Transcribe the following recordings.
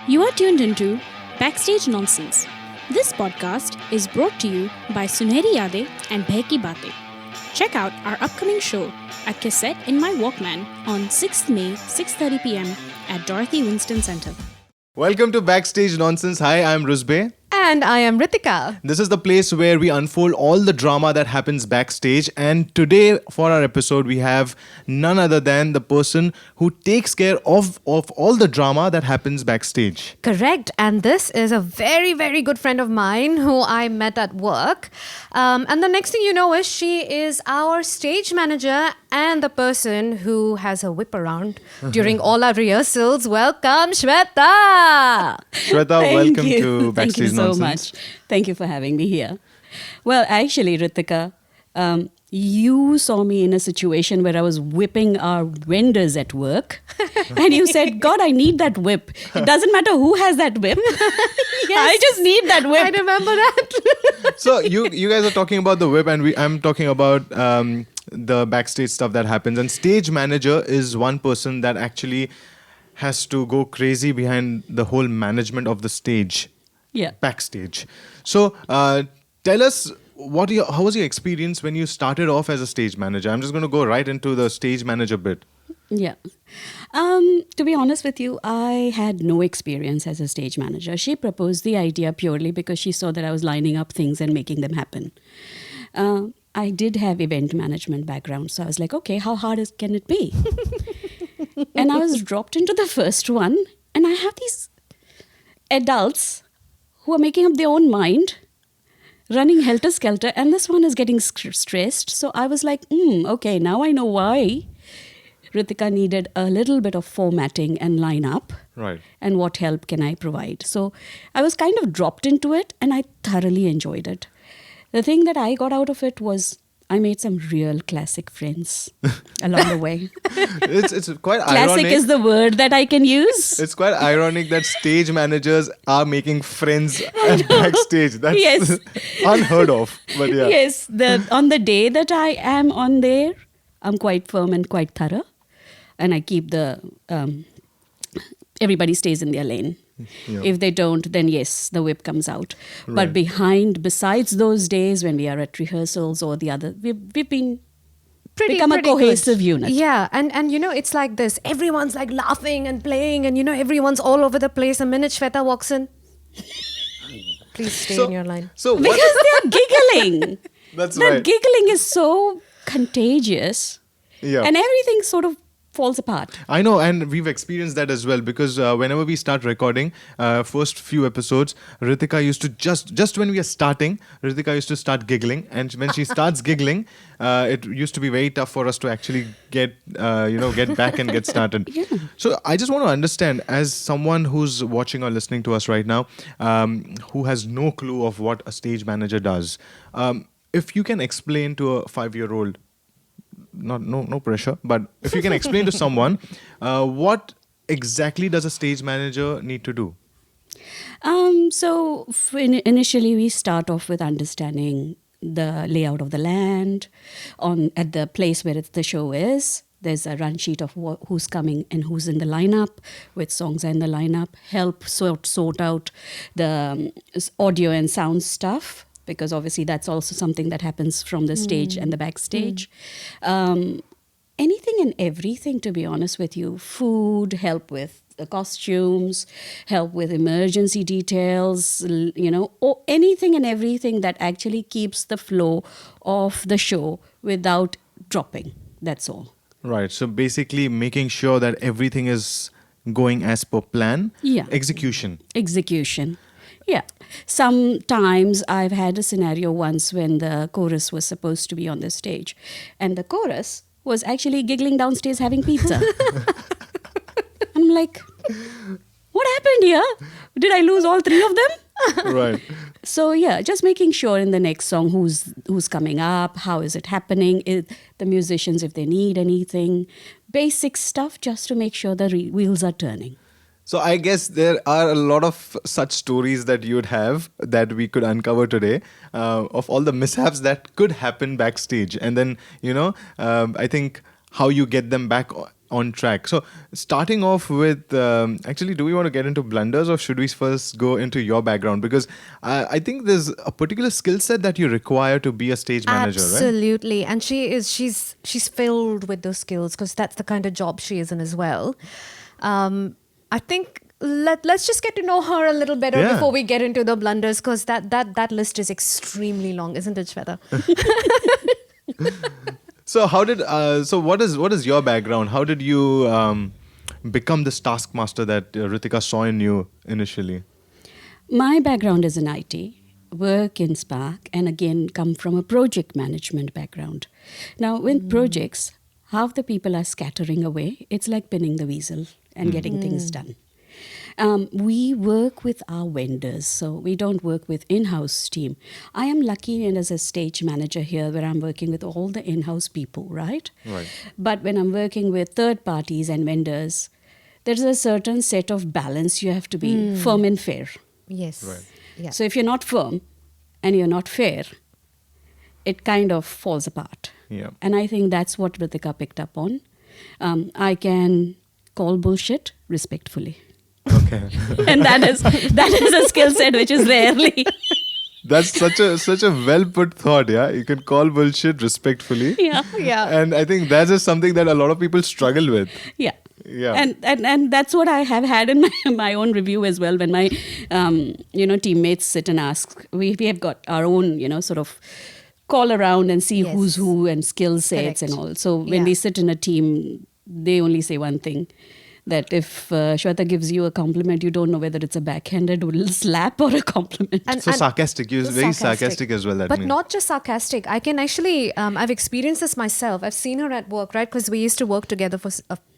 You are tuned into Backstage Nonsense. This podcast is brought to you by Sunehri Yade and Bheki Baatein. Check out our upcoming show, A Cassette in My Walkman, on 6th May, 6:30 p.m. at Dorothy Winston Center. Welcome to Backstage Nonsense. Hi, I'm Rusbe. And I am Ritika. This is the place where we unfold all the drama that happens backstage. And today, for our episode, we have none other than the person who takes care of all the drama that happens backstage. Correct. And this is a very, very good friend of mine who I met at work. And the next thing you know is she is our stage manager and the person who has her whip around during all our rehearsals. Welcome, Shveta. Shveta, welcome to Backstage Nonsense. Much. Thank you for having me here. Well, actually, Ritika, you saw me in a situation where I was whipping our vendors at work. And you said, God, I need that whip. It doesn't matter who has that whip. I just need that whip. I remember that. So you guys are talking about the whip and I'm talking about the backstage stuff that happens. And stage manager is one person that actually has to go crazy behind the whole management of the stage. Yeah. Backstage. So tell us, how was your experience when you started off as a stage manager? I'm just going to go right into the stage manager bit. Yeah. To be honest with you, I had no experience as a stage manager. She proposed the idea purely because she saw that I was lining up things and making them happen. I did have event management background, so I was like, okay, how hard can it be? And I was dropped into the first one, and I have these adults who are making up their own mind, running helter-skelter, and this one is getting stressed. So I was like, okay, now I know why Ritika needed a little bit of formatting and line up. Right. And what help can I provide? So I was kind of dropped into it, and I thoroughly enjoyed it. The thing that I got out of it was I made some real classic friends along the way. It's quite Classic ironic. is the word that I can use. It's quite ironic that stage managers are making friends at backstage. That's Yes. unheard of. But yeah. Yes, on the day that I am on there, I'm quite firm and quite thorough. And I keep everybody stays in their lane. Yeah. If they don't, then yes, the whip comes out. Right. But besides those days when we are at rehearsals or the other, we've been become a cohesive unit. Yeah, and you know, it's like this. Everyone's like laughing and playing and, you know, everyone's all over the place. The minute Shveta walks in, please stay in your line. So what? Because they're giggling. That's That right. giggling is so contagious. Yeah. And everything sort of falls apart. I know, and we've experienced that as well because whenever we start recording, first few episodes, Ritika used to just when we are starting, Ritika used to start giggling, and when she starts giggling, it used to be very tough for us to actually get back and get started. Yeah. So I just want to understand, as someone who's watching or listening to us right now, who has no clue of what a stage manager does, if you can explain to a 5-year-old. No pressure, but if you can explain to someone what exactly does a stage manager need to do? Initially we start off with understanding the layout of the land at the place where the show is. There's a run sheet of who's coming and who's in the lineup, which songs are in the lineup, help sort out the audio and sound stuff, because obviously that's also something that happens from the stage and the backstage. Anything and everything, to be honest with you. Food, help with the costumes, help with emergency details, or anything and everything that actually keeps the flow of the show without dropping. That's all. Right. So basically making sure that everything is going as per plan. Yeah. Execution. Yeah. Sometimes I've had a scenario once when the chorus was supposed to be on the stage and the chorus was actually giggling downstairs having pizza. I'm like, what happened here? Did I lose all 3 of them? Right. So yeah, just making sure in the next song who's coming up, how is it happening, the musicians, if they need anything, basic stuff just to make sure the wheels are turning. So I guess there are a lot of such stories that you'd have that we could uncover today of all the mishaps that could happen backstage. And then, I think how you get them back on track. So starting off with, actually, do we want to get into blunders or should we first go into your background? Because I think there's a particular skill set that you require to be a stage manager, right? Absolutely. And she's filled with those skills because that's the kind of job she is in as well. I think let's just get to know her a little better Yeah. before we get into the blunders, because that list is extremely long, isn't it, Shveta? So what is your background? How did you become this taskmaster that Ritika saw in you initially? My background is in IT, work in Spark, and again come from a project management background. Now, with projects, half the people are scattering away. It's like pinning the weasel and getting things done. We work with our vendors, so we don't work with in-house team. I am lucky and as a stage manager here where I'm working with all the in-house people, right? Right. But when I'm working with third parties and vendors, there's a certain set of balance. You have to be firm and fair. Yes. Right. Yeah. So if you're not firm and you're not fair, it kind of falls apart. Yeah. And I think that's what Ritika picked up on. I can call bullshit respectfully. Okay. And that is a skill set which is rarely. That's such a well put thought, yeah. You can call bullshit respectfully. Yeah. Yeah. And I think that's just something that a lot of people struggle with. Yeah. Yeah. And that's what I have had in my own review as well. When my teammates sit and ask, we have got our own sort of call around and see Yes. who's who and skill sets Correct. and all. So when Yeah. we sit in a team, they only say one thing. That if Shweta gives you a compliment, you don't know whether it's a backhanded little slap or a compliment. So sarcastic. You're very sarcastic as well, that But means. not just sarcastic. I can actually, I've experienced this myself. I've seen her at work, right? Because we used to work together for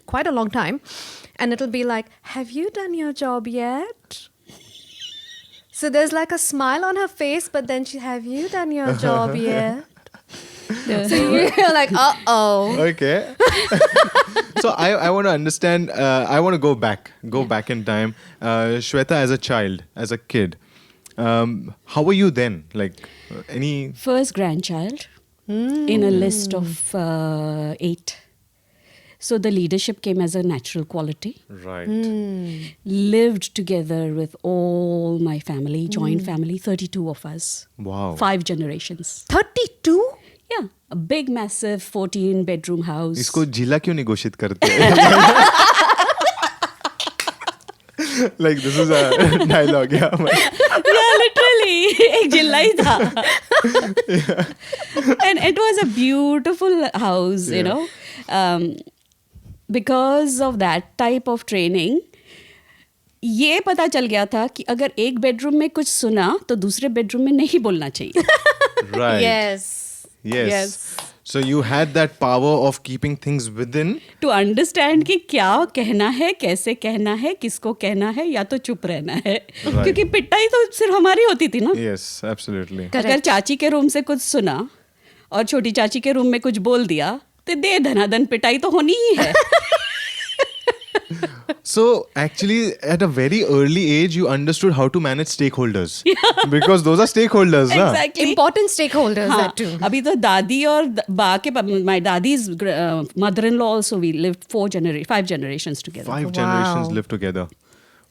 quite a long time. And it'll be like, have you done your job yet? So there's like a smile on her face, but then have you done your job yet? So you're like, uh-oh. Okay. So I want to understand, I want to go back in time. Shweta, as a child, as a kid, how were you then? Like any... First grandchild in a list of 8. So the leadership came as a natural quality. Right. Lived together with all my family, joint family, 32 of us. Wow. 5 generations. 32? Yeah, a big, massive 14-bedroom house. इसको जिला क्यों नहीं घोषित करते? Like this is a dialogue, yeah. Yeah, literally. एक जिल्ला ही था. And it was a beautiful house, you know. Because of that type of training, ये पता चल गया था कि अगर एक बेडरूम में कुछ सुना तो दूसरे बेडरूम में नहीं बोलना चाहिए. Right. Yes. So you had that power of keeping things within. To understand कि क्या कहना है, कैसे कहना है, किसको कहना है, या तो चुप रहना है. क्योंकि पिटाई तो सिर्फ हमारी होती थी ना. Yes, absolutely. अगर चाची के रूम से कुछ सुना और छोटी चाची के रूम में कुछ बोल दिया तो दे धनाधन पिटाई तो होनी ही है. So actually, at a very early age, you understood how to manage stakeholders. Because those are stakeholders, na? Exactly. Important stakeholders, हाँ, that too. अभी तो दादी और बा के my daddy's mother-in-law also, we lived 5 generations together. 5 Wow. generations live together.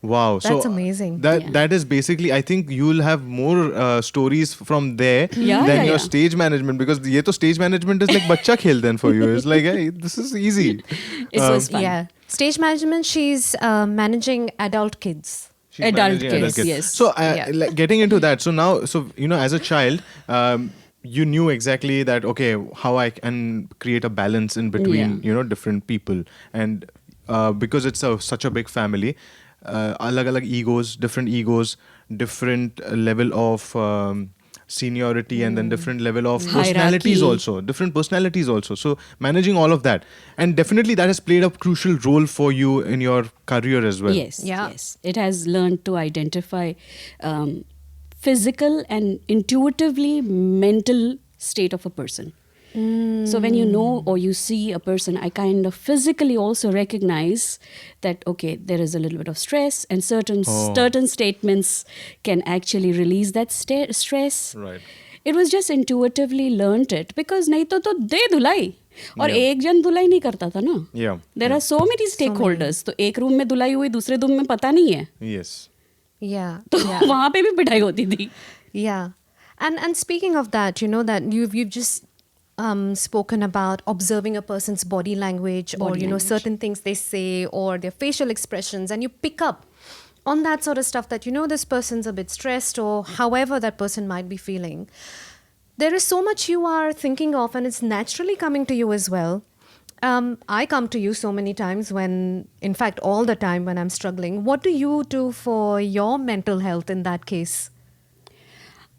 Wow. That's amazing. That is basically, I think you'll have more stories from there than your stage management, because ye to stage management is like bachcha khel then for you. It's like, hey, this is easy. It was fun. Yeah. Stage management, she's managing adult kids. She's Adult managing kids, yes. So Yeah. like getting into that. So now, as a child, you knew exactly that, okay, how I can create a balance in between, different people. And because it's such a big family, alag egos, different level of seniority, and then different level of personalities Hierarchy. different personalities also. So managing all of that, and definitely that has played a crucial role for you in your career as well. Yes, Yeah. yes. It has learned to identify physical and intuitively mental state of a person. So when you know or you see a person, I kind of physically also recognize that, okay, there is a little bit of stress, and certain statements can actually release that stress. Right. It was just intuitively learnt it, because nahi to de dhulai. और एक जन धुलाई नहीं करता था ना. Yeah. There are so many stakeholders. तो एक रूम में धुलाई हुई, दूसरे रूम में पता नहीं है. Yes. Yeah. तो Yeah. वहाँ पे भी पिटाई होती थी. Yeah. And speaking of that, you know that you've just spoken about observing a person's body language or Body you know language. certain things they say or their facial expressions, and you pick up on that sort of stuff that you know this person's a bit stressed or however that person might be feeling. There is so much you are thinking of and it's naturally coming to you as well. I come to you so many times when, in fact, all the time when I'm struggling. What do you do for your mental health in that case?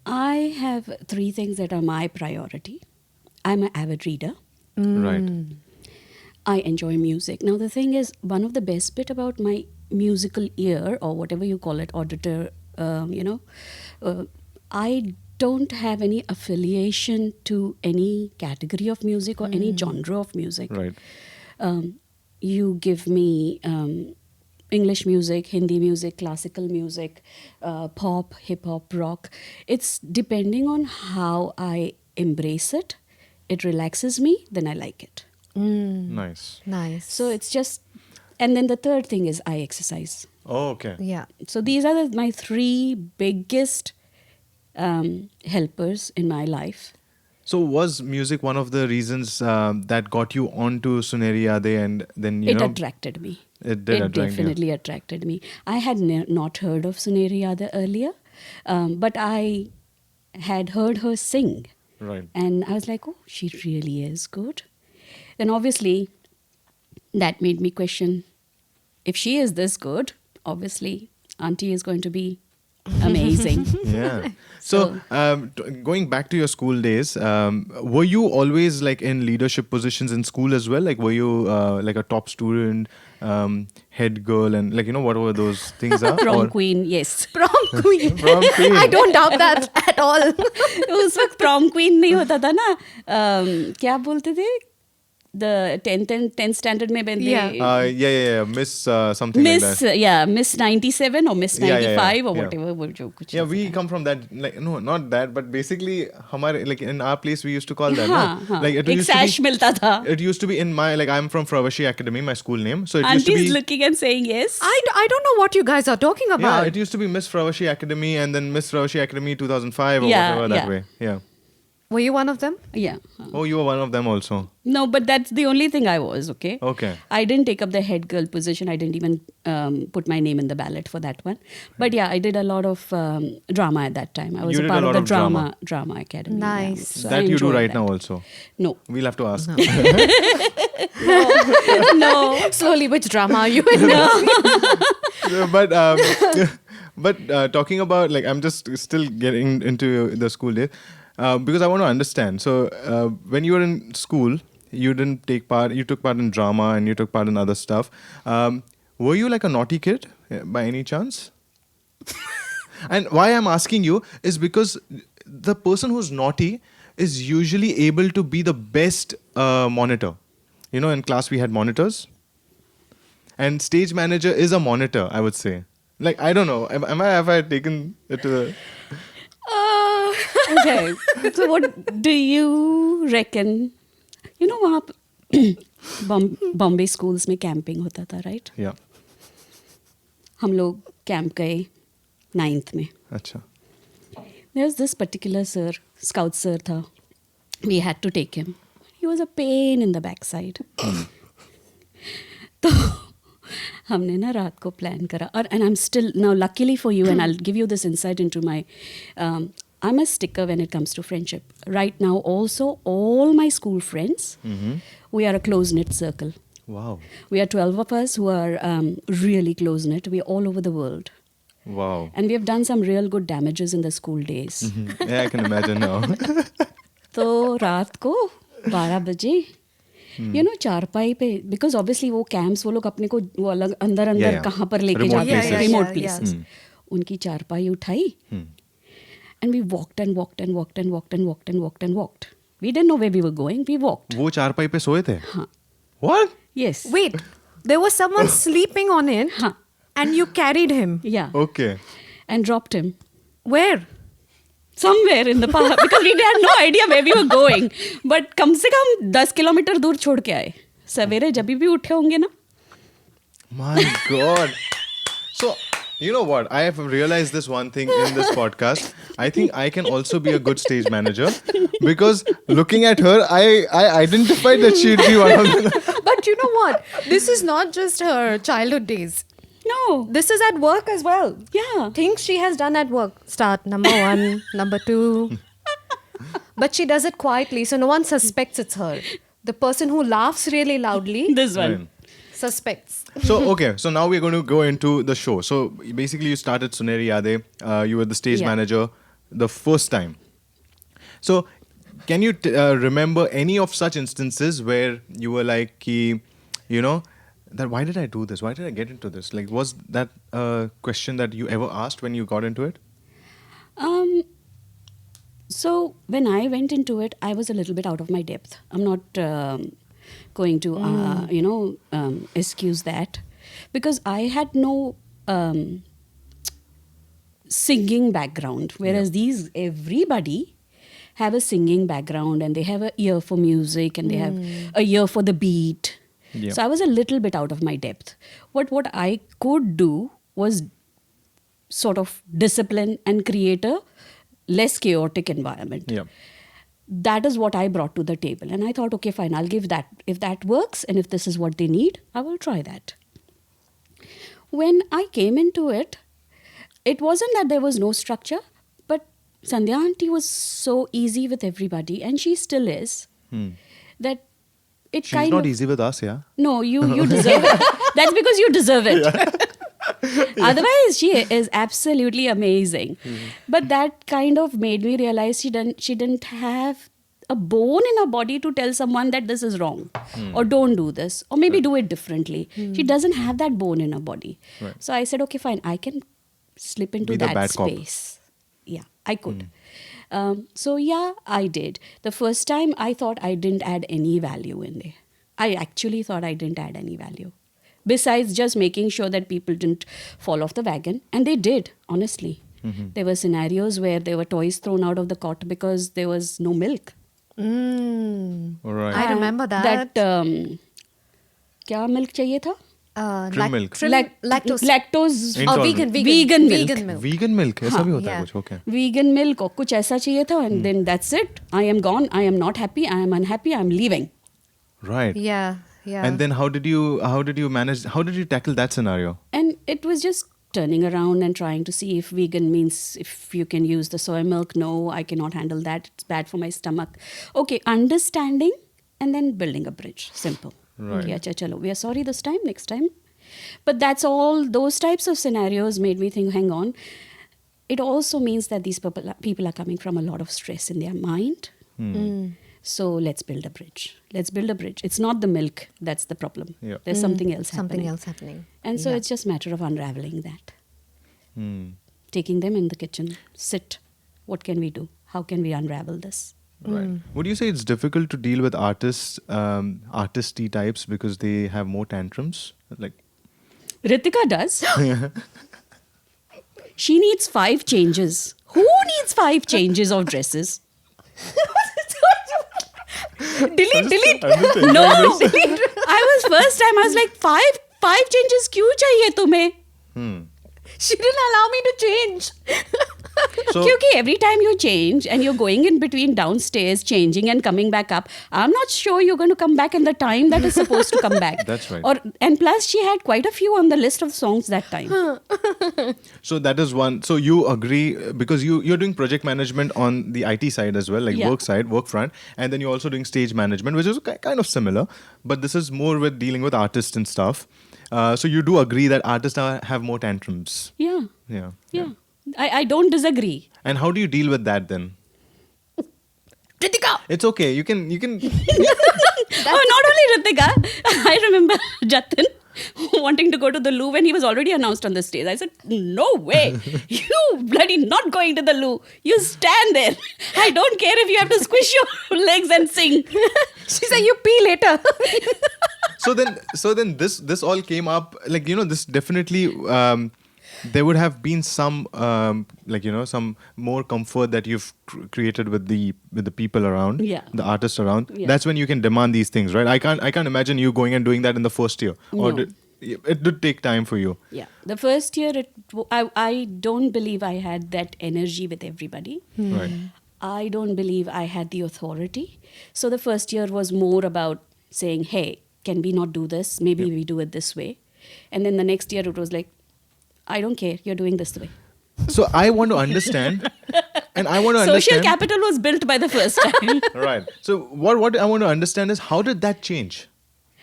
I have 3 things that are my priority. I'm an avid reader. Right. I enjoy music. Now, the thing is, one of the best bit about my musical ear, or whatever you call it, auditor, I don't have any affiliation to any category of music or any genre of music. Right. You give me English music, Hindi music, classical music, pop, hip-hop, rock. It's depending on how I embrace it. It relaxes me, then I like it. Nice. Nice. So it's just, and then the third thing is I exercise. Oh, okay. Yeah. So these are my 3 biggest helpers in my life. So was music one of the reasons that got you onto Suneri Yade, and then It attracted me. It did attract you. Definitely attracted me. I had not heard of Suneri Yade earlier, but I had heard her sing. Right. And I was like, oh, she really is good. Then obviously, that made me question, if she is this good, obviously, Auntie is going to be amazing. Yeah. So, going back to your school days, were you always like in leadership positions in school as well? Like, were you like a top student, head girl, and like, you know, whatever those things are? Prom queen, yes. Prom queen. Prom queen. I don't doubt that at all. उस वक्त prom queen नहीं होता था ना. क्या बोलते थे? The 10th standard में when Yeah. Miss something like Miss, that. Miss 97 or Miss 95 or Yeah. whatever. वो जो कुछ Yeah, ऐसा we था. come from that. Like, no, not that, but basically, हमारे like in our place we used to call that. हाँ, no? हाँ. Like it एक used to sash be. मिलता था. It used to be in my like I'm from Fravashi Academy, my school name. So it used to Auntie is be. looking and saying yes. I don't know what you guys are talking Yeah, about. it used to be Miss Fravashi Academy and then Miss Fravashi Academy 2005 or Yeah, whatever that yeah. way. Yeah. Were you one of them? Yeah. Oh, you were one of them also. No, but that's the only thing I was, okay? Okay. I didn't take up the head girl position. I didn't even put my name in the ballot for that one. But yeah, I did a lot of drama at that time. I was You a did part a of lot the of drama academy. Nice. Yeah. So I That you do enjoyed right that. now also. No. We'll have to ask. No. Slowly, which drama are you in? but talking about like I'm just still getting into the school days because I want to understand. So when you were in school, you didn't take part. You took part in drama and you took part in other stuff. Were you like a naughty kid by any chance? And why I'm asking you is because the person who's naughty is usually able to be the best monitor. You know, in class we had monitors. And stage manager is a monitor, I would say. Like, I don't know. Have I taken it to the... Okay. So what do you reckon? You know, वहाँ Bombay schools में camping होता था, right? Yeah. हम लोग camp गए 9th में. Acha. There's this particular sir, scout sir tha. We had to take him. He was a pain in the backside. तो हमने ना रात को प्लान करा और and I'm still now luckily for you and I'll give you this insight into my I'm a sticker when it comes to friendship. Right now also all my school friends we are a close knit circle. Wow. We are 12 of us who are really close knit. We are all over the world. Wow. And we have done some real good damages in the school days. Yeah, I can imagine now. तो रात को 12 बजे you know चारपाई पे because obviously वो camps वो लोग अपने को वो अलग अंदर अंदर yeah. कहाँ पर लेके Remote जाते places. हैं Yeah, रिमोट yeah, प्लेसेस उनकी चारपाई उठाई and we walked and walked and walked and walked and walked and walked and walked we didn't know where we were going we walked वो चारपाई पे सोए थे? हाँ What? Yes Wait, there was someone sleeping on it हाँ and you carried him. या Okay. And dropped him Where? somewhere in the park because we had no idea where we were going. But कम से कम 10 kilometre दूर छोड़ के आए. सवेरे जब भी उठे होंगे ना. My God. So, you know what? I have realized this one thing in this podcast. I think I can also be a good stage manager because looking at her, I identified that she'd be one of them. But you know what? This is not just her childhood days. No. This is at work as well. Yeah. Things she has done at work. Start number 1, number 2. But she does it quietly, so no one suspects it's her. The person who laughs really loudly This one. Right. suspects. So, okay. So now we're going to go into the show. So basically you started Suneri Yade. You were the stage Yeah. manager the first time. So can you remember any of such instances where you were like, ki, you know, that why did I do this? Why did I get into this? Like, was that a question that you ever asked when you got into it? So when I went into it, I was a little bit out of my depth. I'm not going to, excuse that because I had no singing background, whereas everybody have a singing background and they have an ear for music and they have a ear for the beat. Yeah. So I was a little bit out of my depth. What I could do was sort of discipline and create a less chaotic environment. Yeah. That is what I brought to the table. And I thought, okay, fine, I'll give that. If that works and if this is what they need, I will try that. When I came into it, it wasn't that there was no structure, but Sandhya auntie was so easy with everybody, and she still is, that it She's kind not of... easy with us, yeah? No, you deserve it. That's because you deserve it. Otherwise, she is absolutely amazing. But that kind of made me realize she didn't have a bone in her body to tell someone that this is wrong or don't do this or maybe do it differently. She doesn't have that bone in her body. Right. So I said, okay, fine, I can slip into Be the that bad cop. space. Yeah, I could. So yeah, I did. The first time I thought I didn't add any value in there. I actually thought I didn't add any value. Besides just making sure that people didn't fall off the wagon. And they did, honestly. There were scenarios where there were toys thrown out of the cot because there was no milk. All right. I remember that. क्या milk चाहिए था? Trim milk. Lactose. Lactose. Intolerant. Vegan milk. Vegan milk? ऐसा भी होता है yeah. कुछ? Okay. Vegan milk और कुछ ऐसा चाहिए था and then that's it. I am gone. I am not happy. I am unhappy. I am leaving. Right. Yeah. And then how did you tackle that scenario? And it was just turning around and trying to see if vegan means if you can use the soy milk. No, I cannot handle that. It's bad for my stomach. Okay, understanding and then building a bridge. Simple. Right. Okay, acha, chalo. We are sorry this time, next time. But that's all, those types of scenarios made me think, hang on. It also means that these people are coming from a lot of stress in their mind. So let's build a bridge. Let's build a bridge. It's not the milk that's the problem. Yeah. There's something else happening. Something else happening. And so Yeah. it's just a matter of unraveling that. Taking them in the kitchen. Sit. What can we do? How can we unravel this? Right. Would you say it's difficult to deal with artists, artisty types because they have more tantrums? Like, Ritika does. She needs 5 changes. Who needs 5 changes of dresses? delete. No. I was like, 5 changes क्यों चाहिए तुम्हें? She didn't allow me to change. so Because every time you change and you're going in between downstairs, changing and coming back up, I'm not sure you're going to come back in the time that is supposed to come back. That's right. And plus, she had quite a few on the list of songs that time. So that is one. So you agree because you're doing project management on the IT side as well, like Yeah. work front, and then you're also doing stage management, which is kind of similar, but this is more with dealing with artists and stuff. So you do agree that artists have more tantrums. Yeah. Yeah. I don't disagree. And how do you deal with that then? Ritika! It's okay. You can. Not only Ritika. I remember Jatin wanting to go to the loo when he was already announced on the stage. I said, no way. You bloody not going to the loo. You stand there. I don't care if you have to squish your legs and sing. She said, you pee later. So then this all came up, like, this definitely there would have been some some more comfort that you've created with the people around, Yeah. the artists around. Yeah. That's when you can demand these things, right? I can't imagine you going and doing that in the first year, or No. it did take time for you. Yeah, the first year, I don't believe I had that energy with everybody. Right. I don't believe I had the authority. So the first year was more about saying, hey, can we not do this? Maybe Yep. we do it this way. And then the next year it was like, I don't care, you're doing this way. So I want to understand, and I want to Social understand. capital was built by the first time. Right. So what I want to understand is, how did that change?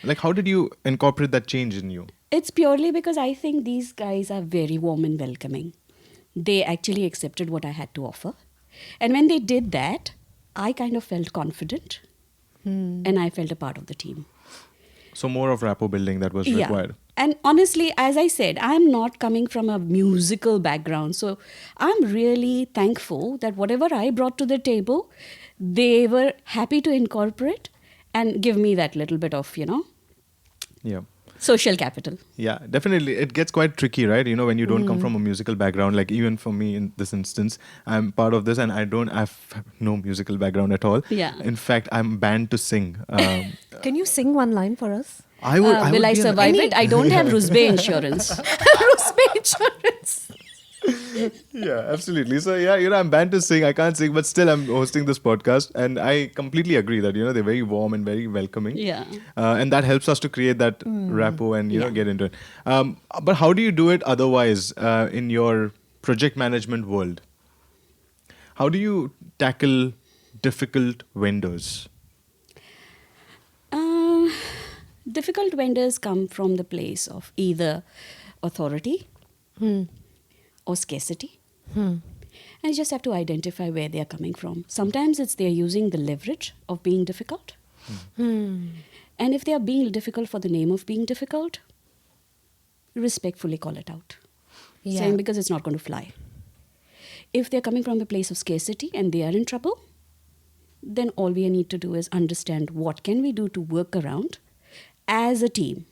Like, how did you incorporate that change in you? It's purely because I think these guys are very warm and welcoming. They actually accepted what I had to offer. And when they did that, I kind of felt confident and I felt a part of the team. So more of rapport building that was required. And honestly, as I said, I'm not coming from a musical background. So I'm really thankful that whatever I brought to the table, they were happy to incorporate and give me that little bit of, Yeah. social capital. Yeah, definitely. It gets quite tricky, right? When you don't come from a musical background, like even for me in this instance, I'm part of this and I have no musical background at all. Yeah. In fact, I'm banned to sing. Can you sing one line for us? I would. Will I be an- survive it? I don't have Rusbe insurance. Rusbe insurance. Yeah, absolutely. So yeah, I'm banned to sing. I can't sing, but still I'm hosting this podcast, and I completely agree that they're very warm and very welcoming. Yeah. And that helps us to create that rapport and Yeah. get into it. But how do you do it otherwise in your project management world? How do you tackle difficult vendors? Difficult vendors come from the place of either authority or scarcity. And you just have to identify where they are coming from. Sometimes it's they're using the leverage of being difficult. And if they are being difficult for the name of being difficult, respectfully call it out. Yeah. Saying because it's not going to fly. If they're coming from a place of scarcity and they are in trouble, then all we need to do is understand what can we do to work around as a team.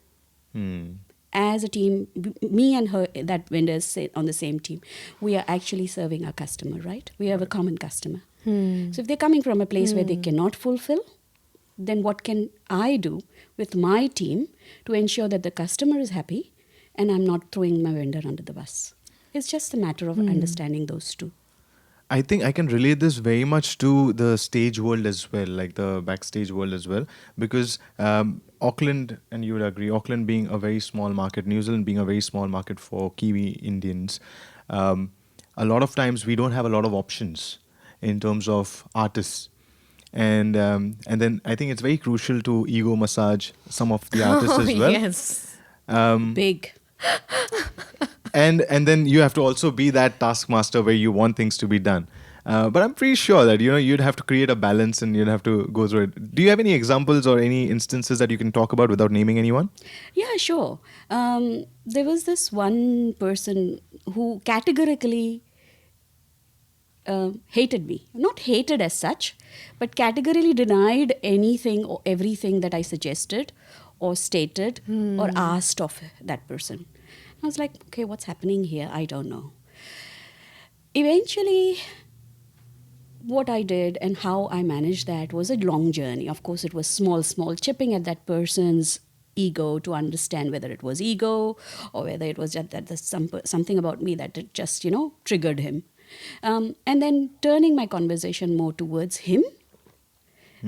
As a team, me and her, that vendor is on the same team. We are actually serving our customer, right? We have a common customer. So if they're coming from a place where they cannot fulfill, then what can I do with my team to ensure that the customer is happy and I'm not throwing my vendor under the bus? It's just a matter of understanding those two. I think I can relate this very much to the stage world as well, like the backstage world as well, because Auckland, and you would agree, Auckland being a very small market, New Zealand being a very small market for Kiwi Indians, a lot of times we don't have a lot of options in terms of artists. And then I think it's very crucial to ego massage some of the artists as well. Yes. Big. And then you have to also be that taskmaster where you want things to be done. But I'm pretty sure that you'd have to create a balance and you'd have to go through it. Do you have any examples or any instances that you can talk about without naming anyone? Yeah, sure. There was this one person who categorically hated me. Not hated as such, but categorically denied anything or everything that I suggested or stated or asked of that person. I was like, okay, what's happening here? I don't know. Eventually, what I did and how I managed that was a long journey. Of course, it was small, chipping at that person's ego to understand whether it was ego or whether it was just that there's something about me that it just, triggered him. And then turning my conversation more towards him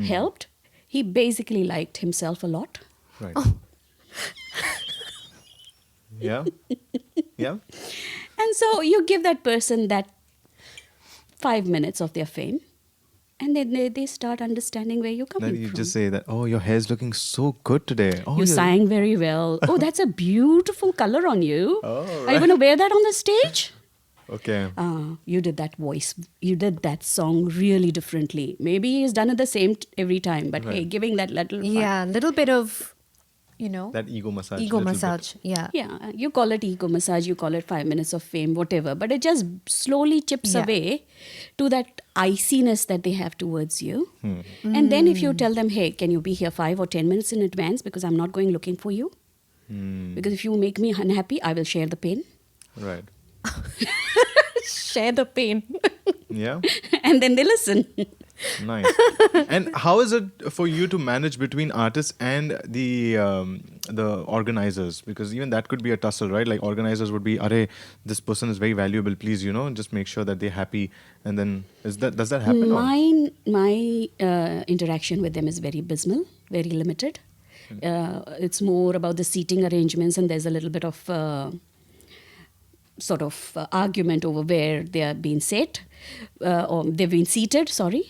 helped. He basically liked himself a lot. Right. Yeah. Yeah. And so you give that person that 5 minutes of their fame, and then they start understanding where you're coming Then you from. just say that, oh, your hair's looking so good today. Oh, You sang very well. Oh, that's a beautiful color on you. Oh, Are you going to wear that on the stage? Okay. You did that voice. You did that song really differently. Maybe he's done it the same every time, but hey, Right. giving that little fun. Yeah, little bit of, That ego massage. ego little bit. massage. Yeah. Yeah, you call it ego massage, you call it 5 minutes of fame, whatever, but it just slowly chips Yeah. away to that iciness that they have towards you. And then if you tell them, hey, can you be here 5 or 10 minutes in advance because I'm not going looking for you? Because if you make me unhappy, I will share the pain. Right. Share the pain. Yeah. And then they listen. Nice. And how is it for you to manage between artists and the organizers? Because even that could be a tussle, right? Like organizers would be, "Arey, this person is very valuable. Please, just make sure that they're happy." And then does that happen? or- My interaction with them is very abysmal, very limited. It's more about the seating arrangements, and there's a little bit of argument over where they are being set, or they've been seated. Sorry,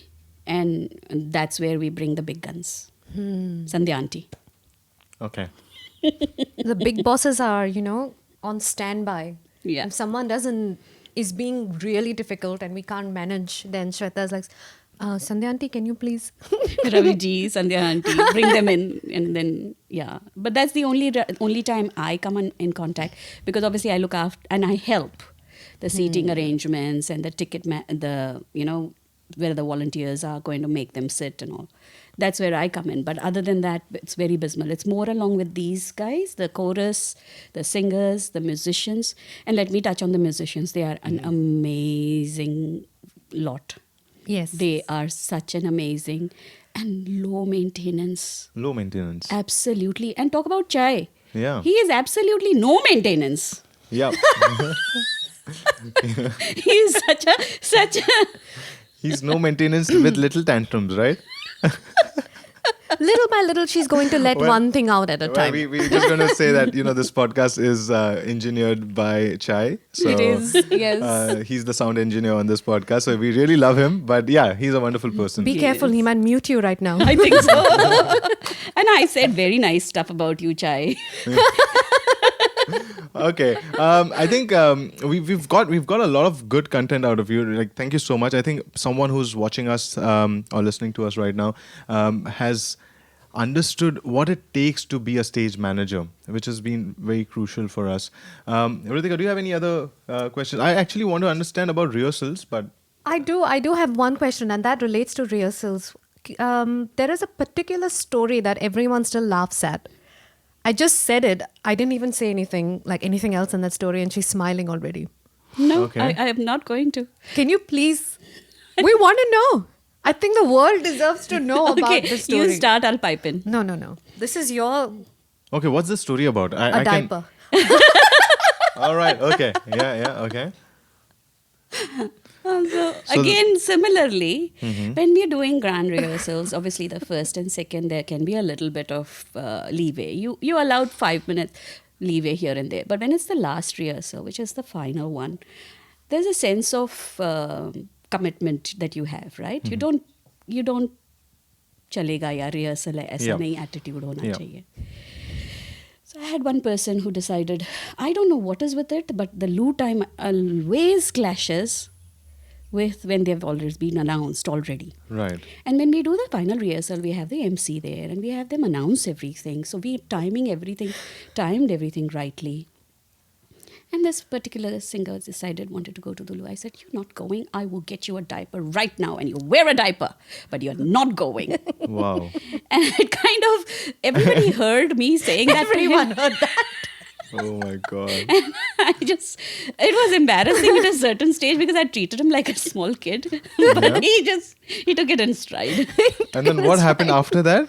and that's where we bring the big guns. Sandhya auntie. Okay. The big bosses are, on standby. Yeah. If someone is being really difficult and we can't manage, then Shweta's like, Sandhya auntie, can you please? Ravi ji, Sandhya auntie, bring them in, and then yeah. But that's the only time I come in contact, because obviously I look after and I help the seating arrangements and the ticket, where the volunteers are going to make them sit and all. That's where I come in. But other than that, it's very abysmal. It's more along with these guys, the chorus, the singers, the musicians. And let me touch on the musicians. They are an amazing lot. Yes. They are such an amazing and low maintenance. Low maintenance. Absolutely. And talk about Chai. Yeah. He is absolutely no maintenance. Yeah. He is such a He's no maintenance with little tantrums, right? Little by little, she's going to let Well- one thing out at a Well, time. we're just going to say that, this podcast is engineered by Chai. So, It is, yes. He's the sound engineer on this podcast. So we really love him. But yeah, he's a wonderful person. Be careful, he might mute you right now. I think so. And I said very nice stuff about you, Chai. Okay. I think we've got a lot of good content out of you. Like, thank you so much. I think someone who's watching us or listening to us right now has understood what it takes to be a stage manager, which has been very crucial for us. Ritika, do you have any other questions? I actually want to understand about rehearsals, but I do have one question, and that relates to rehearsals. There is a particular story that everyone still laughs at. I just said it. I didn't even say anything else in that story, and she's smiling already. No, Okay. I am not going to. Can you please? We want to know. I think the world deserves to know about this story. You start, I'll pipe in. No. This is your okay, what's the story about? I diaper. All right. Okay. Yeah. Okay. So So again, similarly, when we're doing grand rehearsals, obviously the first and second, there can be a little bit of leeway. You allowed 5 minutes leeway here and there. But when it's the last rehearsal, which is the final one, there's a sense of commitment that you have, right? You don't chalega ya rehearsal hai, aisa Yeah. nahi attitude hona Yeah. chahiye. So I had one person who decided, I don't know what is with it, but the loo time always clashes with when they've always been announced already. Right. And when we do the final rehearsal, we have the MC there and we have them announce everything. So we timed everything rightly. And this particular singer wanted to go to the loo. I said, you're not going. I will get you a diaper right now and you wear a diaper, but you're not going. Wow. And it kind of, everybody heard me saying that. Everyone to him. heard that. Oh my God. It was embarrassing at a certain stage because I treated him like a small kid. But he took it in stride. And then what happened after that?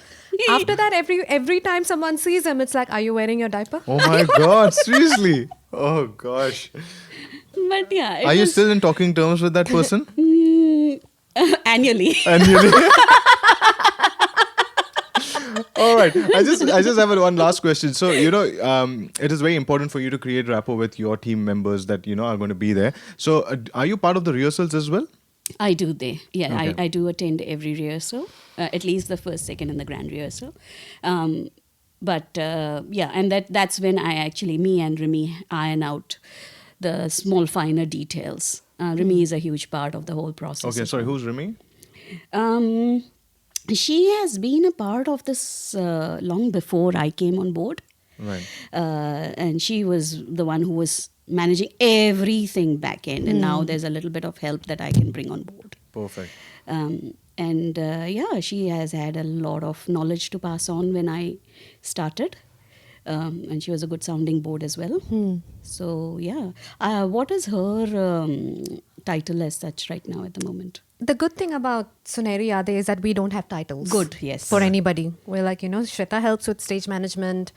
After that, every time someone sees him, it's like, are you wearing your diaper? Oh my God. Seriously. Oh gosh. But yeah. Are you still in talking terms with that person? Annually. Annually. All right. I just have one last question. So, it is very important for you to create rapport with your team members that, are going to be there. So, are you part of the rehearsals as well? I do there. Yeah, Okay. I do attend every rehearsal, at least the first, second, and the grand rehearsal. And that's when me and Remy iron out the small finer details. Remy is a huge part of the whole process. Okay. Sorry. Who's Remy? She has been a part of this long before I came on board. Right. And she was the one who was managing everything back end. And now there's a little bit of help that I can bring on board. Perfect. She has had a lot of knowledge to pass on when I started. And she was a good sounding board as well. So, yeah. What is her title as such right now at the moment? The good thing about Suneri Yade is that we don't have titles. Good, yes. For anybody. We're like, Shveta helps with stage management,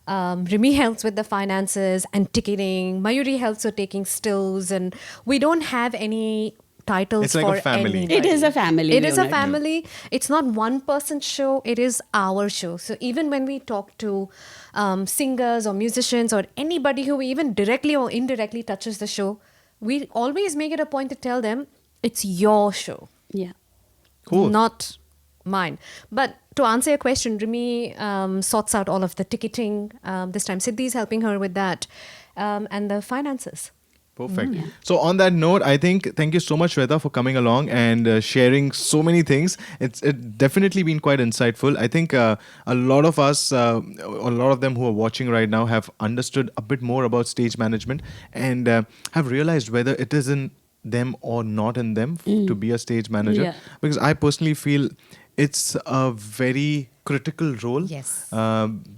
Rimi helps with the finances and ticketing, Mayuri helps with taking stills, and we don't have any titles It's like for a family. anybody. It is a family. It is a unit. family. It's not one person's show. It is our show. So even when we talk to singers or musicians or anybody who even directly or indirectly touches the show, we always make it a point to tell them it's your show, Yeah. Cool. not mine. But to answer your question, Rimi sorts out all of the ticketing. This time Siddhi is helping her with that, and the finances. Perfect. So on that note, I think thank you so much, Shweta, for coming along and sharing so many things. It's definitely been quite insightful. I think a lot of us, a lot of them who are watching right now have understood a bit more about stage management and have realized whether it is in them or not in them to be a stage manager. Yeah. Because I personally feel it's a very critical role. Yes.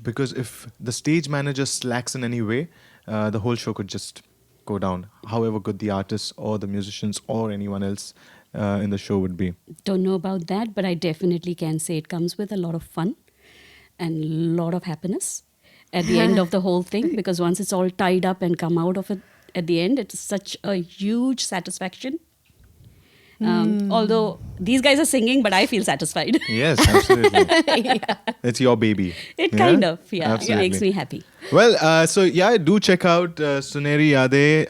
Because if the stage manager slacks in any way, the whole show could just go down, however good the artists or the musicians or anyone else in the show would be. Don't know about that, but I definitely can say it comes with a lot of fun and a lot of happiness at the end of the whole thing, because once it's all tied up and come out of it at the end, it's such a huge satisfaction. Although these guys are singing, but I feel satisfied. Yes, absolutely. It's your baby. It kind of, yeah, it Absolutely. makes me happy. Well, so yeah, do check out Suneri Yade,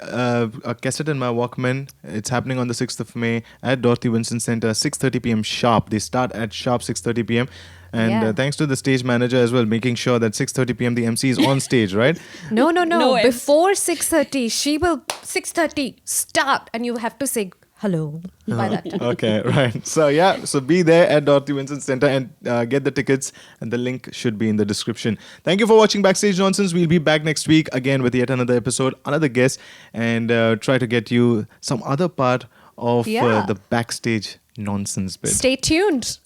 a cassette in my Walkman. It's happening on the 6th of May at Dorothy Winston Center, 6:30 p.m. sharp. They start at sharp 6:30 p.m. And Yeah. thanks to the stage manager as well, making sure that 6:30 p.m. the MC is on stage, right? No. No, Before 6:30, she will 6:30 start, and you have to say hello by that time. Okay, right. So yeah, so be there at Dorothy Winston Center and get the tickets, and the link should be in the description. Thank you for watching Backstage Nonsense. We'll be back next week again with yet another episode, another guest, and try to get you some other part of Yeah. the Backstage Nonsense bit. Stay tuned.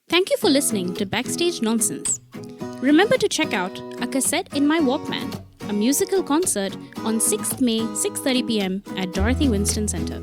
Thank you for listening to Backstage Nonsense. Remember to check out A Cassette in My Walkman, a musical concert on 6th May, 6:30 p.m. at Dorothy Winston Center.